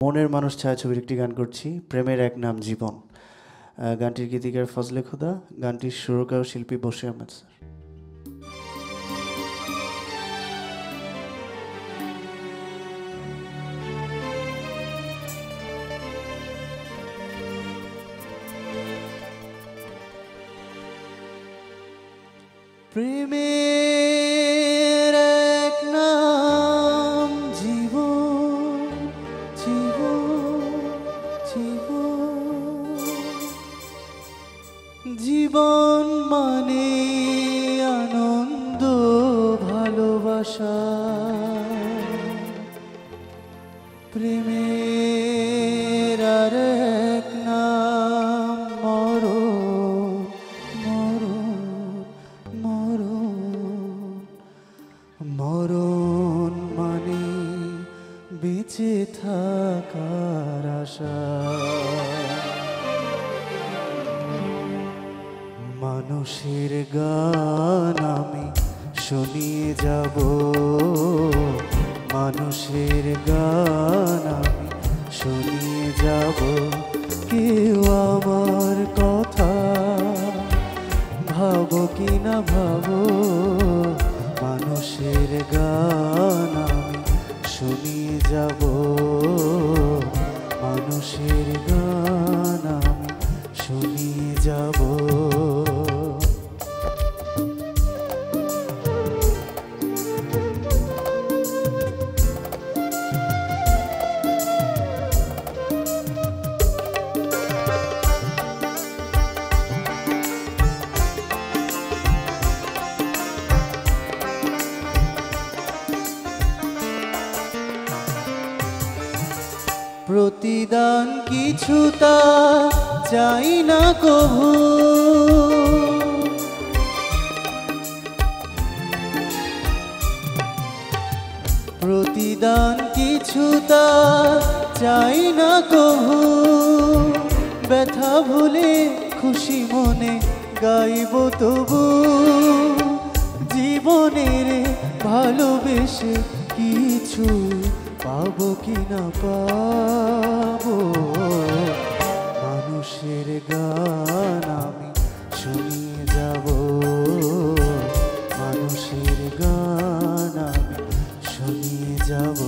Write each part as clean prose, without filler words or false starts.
মনের মানুষ ছায়াছবির একটি গান করছি, প্রেমের এক নাম জীবন। গানটির গীতিকার ফজলে খোদা, গানটির সুরকার ও শিল্পী বশির আহমেদ স্যার। প্রেমের এক নাম জীবন, জীবন, জীবন, জীবন মানে আনন্দ ভালোবাসা। প্রেমের আর এক নাম মরণ, মরণ, মরণ, মরণ মানে বেঁচে থাকার আশা। মানুষের গান আমি শুনিয়ে যাব, মানুষের গান আমি শুনিয়ে যাব। কেউ আমার কথা ভাবো কি না ভাবো, মানুষের গান আমি শুনিয়ে যাব, মানুষের গান আমি শুনিয়ে যাব। প্রতিদান কিছু তা চাই না কভু, প্রতিদান কিছু তা চাই না কভু। ব্যথা ভুলে খুশি মনে গাইব তবু, জীবনের ভালোবেসে কিছু পাবো কি না পাবো। মানুষের গান আমি শুনিয়ে যাব, মানুষের গান আমি শুনিয়ে যাব।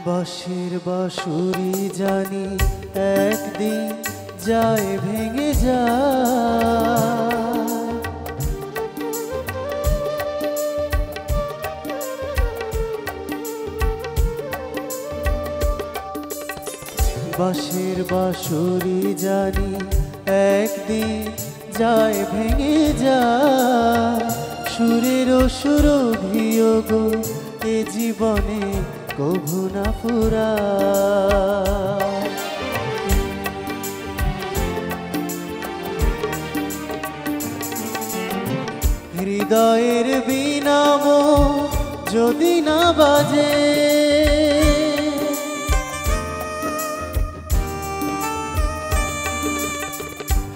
বাঁশির বাঁশুরি জানি একদিন যায় ভেঙে যায়, বাঁশির বাঁশুরি জানি একদিন যায় ভেঙে যায়। সুরের সুরভিও গো এ জীবনে কভু না ফুরায়। হৃদয়ের বিনাম যদি না বাজে,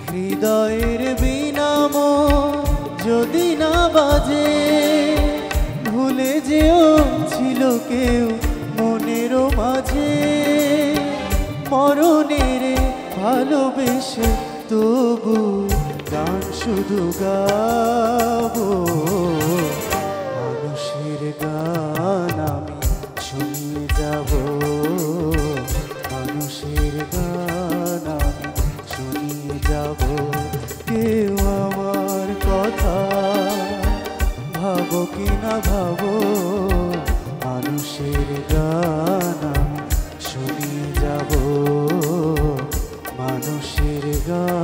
হৃদয়ের বিনাম যদি না বাজে। ভুলে যেও ছিল কেউ মনেরও মাঝে, মরণের ভালোবেসে তবু গান শুধু গাবো। মানুষের গান আমি শুনিয়ে যাব, মানুষের গান আমি শুনিয়ে যাব। কেউ আমার কথা ভাবো কি না ভাবো, মানুষের গান আমি শুনিয়ে যাব, মানুষের গান